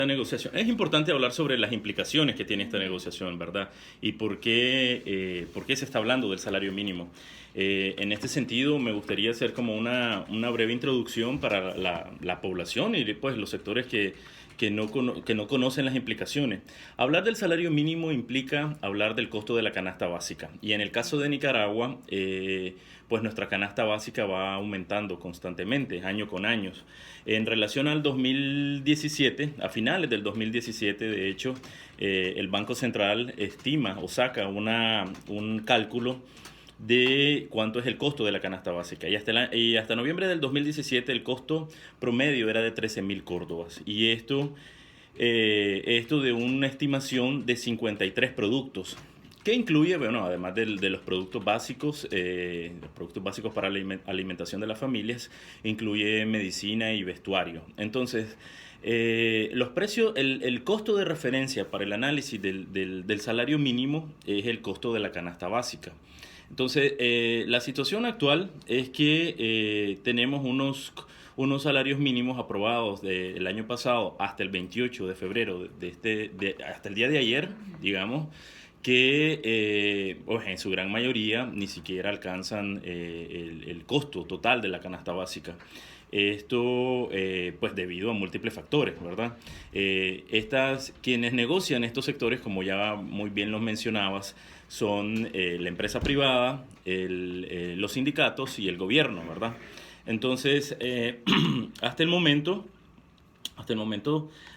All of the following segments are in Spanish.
La negociación. Es importante hablar sobre las implicaciones que tiene esta negociación, ¿verdad? Y por qué se está hablando del salario mínimo. En este sentido, me gustaría hacer como una breve introducción para la población y pues, los sectores que no conocen las implicaciones. Hablar del salario mínimo implica hablar del costo de la canasta básica. Y en el caso de Nicaragua, pues nuestra canasta básica va aumentando constantemente, año con año. En relación al 2017, a finales del 2017, de hecho, el Banco Central estima o saca un cálculo de cuánto es el costo de la canasta básica. Y hasta noviembre del 2017 el costo promedio era de 13.000 córdobas. Y esto de una estimación de 53 productos, que incluye, bueno, además de los productos básicos para la alimentación de las familias, incluye medicina y vestuario. Entonces, los precios, el costo de referencia para el análisis del salario mínimo es el costo de la canasta básica. Entonces, la situación actual es que tenemos unos salarios mínimos aprobados del año pasado hasta el 28 de febrero, hasta el día de ayer, digamos, que pues en su gran mayoría ni siquiera alcanzan el costo total de la canasta básica. Esto, pues debido a múltiples factores, ¿verdad? Quienes negocian estos sectores, como ya muy bien los mencionabas, son la empresa privada, los sindicatos y el gobierno, ¿verdad? Entonces, hasta el momento,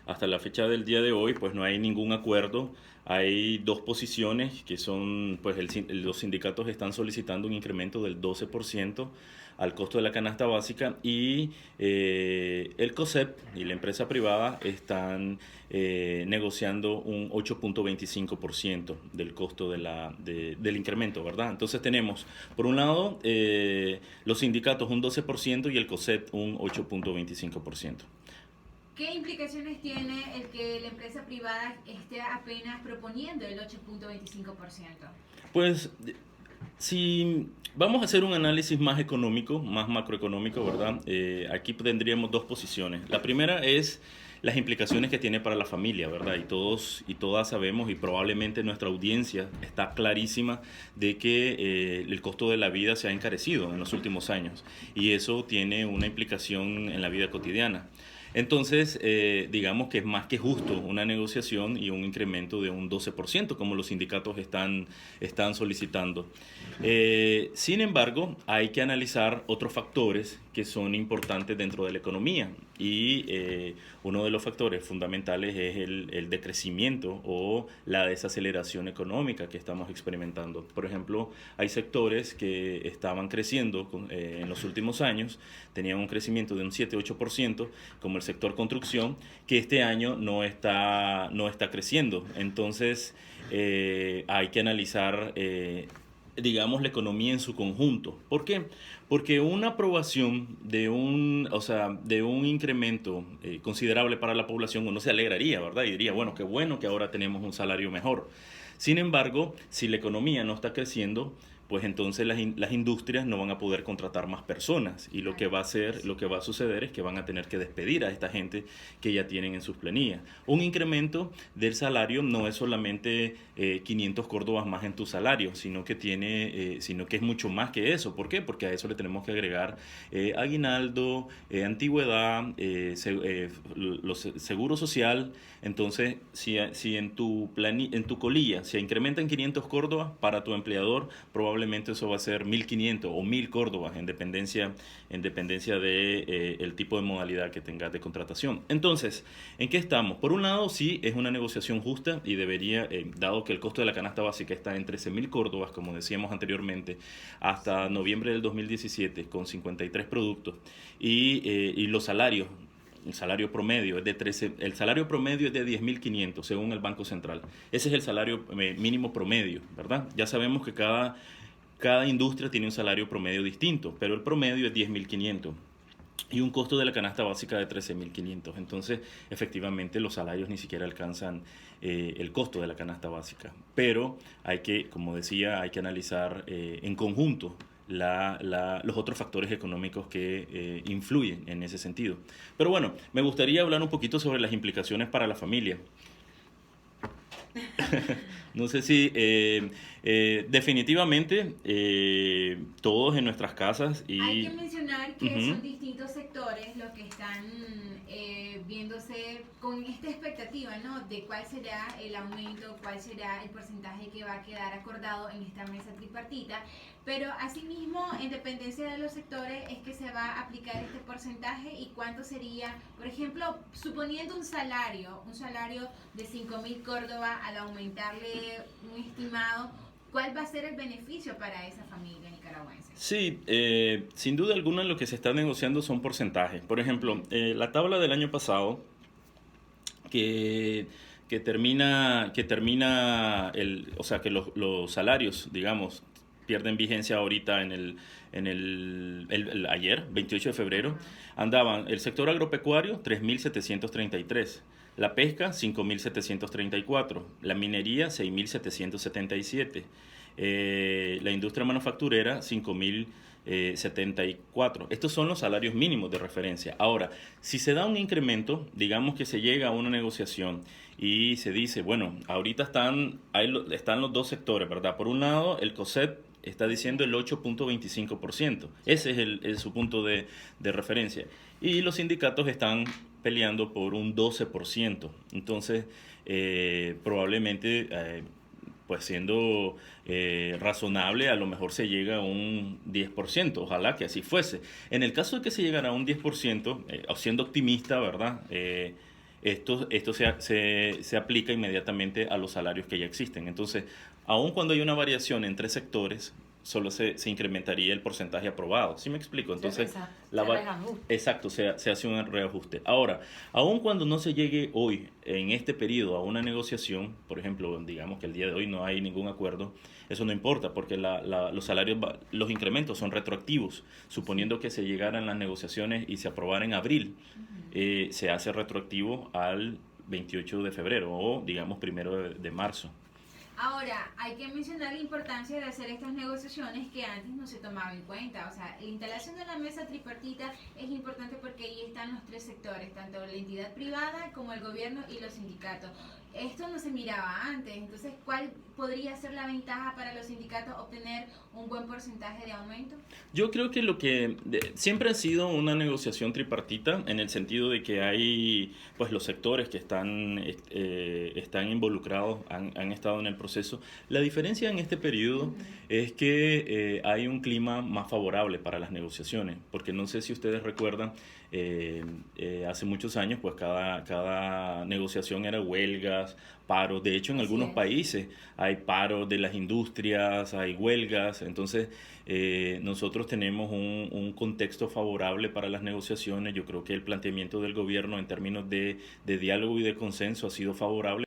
hasta la fecha del día de hoy, pues no hay ningún acuerdo. Hay dos posiciones que son, pues los sindicatos están solicitando un incremento del 12% al costo de la canasta básica y el COSEP y la empresa privada están negociando un 8.25% del costo del incremento, ¿verdad? Entonces tenemos, por un lado, los sindicatos un 12% y el COSEP un 8.25%. ¿Qué implicaciones tiene el que la empresa privada esté apenas proponiendo el 8.25%? Pues si vamos a hacer un análisis más económico, más macroeconómico, ¿verdad? Aquí tendríamos dos posiciones. La primera es las implicaciones que tiene para la familia, ¿verdad? Y todos y todas sabemos, y probablemente nuestra audiencia está clarísima de que el costo de la vida se ha encarecido en los últimos años y eso tiene una implicación en la vida cotidiana. Entonces, digamos que es más que justo una negociación y un incremento de un 12%, como los sindicatos están solicitando. Sin embargo, hay que analizar otros factores que son importantes dentro de la economía y uno de los factores fundamentales es el decrecimiento o la desaceleración económica que estamos experimentando. Por ejemplo, hay sectores que estaban creciendo en los últimos años, tenían un crecimiento de un 7-8%, como el sector construcción, que este año no está creciendo. Entonces, hay que analizar digamos, la economía en su conjunto. ¿Por qué? Porque una aprobación o sea, de un incremento considerable para la población, uno se alegraría, ¿verdad? Y diría, bueno que ahora tenemos un salario mejor. Sin embargo, si la economía no está creciendo, pues entonces las industrias no van a poder contratar más personas y lo que va a suceder es que van a tener que despedir a esta gente que ya tienen en sus planillas. Un incremento del salario no es solamente 500 córdobas más en tu salario, sino que es mucho más que eso. ¿Por qué? Porque a eso le tenemos que agregar aguinaldo, antigüedad, seguro social. Entonces, si en tu colilla se incrementan 500 córdobas para tu empleador, probablemente eso va a ser 1.500 o 1.000 córdobas en dependencia de el tipo de modalidad que tengas de contratación. Entonces, ¿en qué estamos? Por un lado, sí, es una negociación justa y debería, dado que el costo de la canasta básica está en 13.000 córdobas, como decíamos anteriormente, hasta noviembre del 2017, con 53 productos, y los salarios. El salario promedio es de 10.500 según el Banco Central. Ese es el salario mínimo promedio, ¿verdad? Ya sabemos que cada industria tiene un salario promedio distinto, pero el promedio es 10.500 y un costo de la canasta básica de 13.500. Entonces, efectivamente, los salarios ni siquiera alcanzan el costo de la canasta básica. Pero como decía, hay que analizar en conjunto los otros factores económicos que influyen en ese sentido. Pero bueno, me gustaría hablar un poquito sobre las implicaciones para la familia. No sé si definitivamente todos en nuestras casas Hay y que mencionar que ujú, son distintos sectores los que están viéndose con esta expectativa, ¿no? De cuál será el aumento, cuál será el porcentaje que va a quedar acordado en esta mesa tripartita. Pero asimismo, en dependencia de los sectores, es que se va a aplicar este porcentaje y cuánto sería, por ejemplo, suponiendo un salario de 5.000 Córdoba, al aumentarle un estimado, ¿cuál va a ser el beneficio para esa familia nicaragüense? sí, sin duda alguna lo que se está negociando son porcentajes. Por ejemplo, la tabla del año pasado que, que termina o sea, que los salarios, digamos, pierden vigencia ahorita ayer, 28 de febrero, Ajá. andaban el sector agropecuario 3.733, la pesca 5.734, la minería 6.777, la industria manufacturera 5.074. Estos son los salarios mínimos de referencia. Ahora, si se da un incremento, digamos que se llega a una negociación y se dice, bueno, ahorita están los dos sectores, ¿verdad? Por un lado, el COSEP está diciendo el 8.25%. Ese es su punto de referencia. Y los sindicatos están peleando por un 12%. Entonces, probablemente, pues siendo razonable, a lo mejor se llega a un 10%. Ojalá que así fuese. En el caso de que se llegara a un 10%, o siendo optimista, ¿verdad? Esto se aplica inmediatamente a los salarios que ya existen. Entonces, aun cuando hay una variación entre sectores, solo se incrementaría el porcentaje aprobado. ¿Sí me explico? Entonces, Se reajusta. exacto, se hace un reajuste. Ahora, aun cuando no se llegue hoy, en este periodo, a una negociación, por ejemplo, digamos que el día de hoy no hay ningún acuerdo, eso no importa, porque los salarios, los incrementos son retroactivos. Suponiendo que se llegaran las negociaciones y se aprobara en abril, se hace retroactivo al 28 de febrero o, digamos, 1 de marzo. Ahora, hay que mencionar la importancia de hacer estas negociaciones que antes no se tomaba en cuenta. O sea, la instalación de la mesa tripartita es importante porque ahí están los tres sectores, tanto la entidad privada como el gobierno y los sindicatos. Esto no se miraba antes, entonces, ¿cuál podría ser la ventaja para los sindicatos obtener un buen porcentaje de aumento? Yo creo que siempre ha sido una negociación tripartita en el sentido de que hay, pues los sectores que están involucrados han estado en el proceso. La diferencia en este periodo es que hay un clima más favorable para las negociaciones, porque no sé si ustedes recuerdan, hace muchos años, pues cada negociación era huelgas, paros. De hecho, en Así algunos es. países hay paros de las industrias, hay huelgas. Entonces, nosotros tenemos un contexto favorable para las negociaciones. Yo creo que el planteamiento del gobierno en términos de diálogo y de consenso ha sido favorable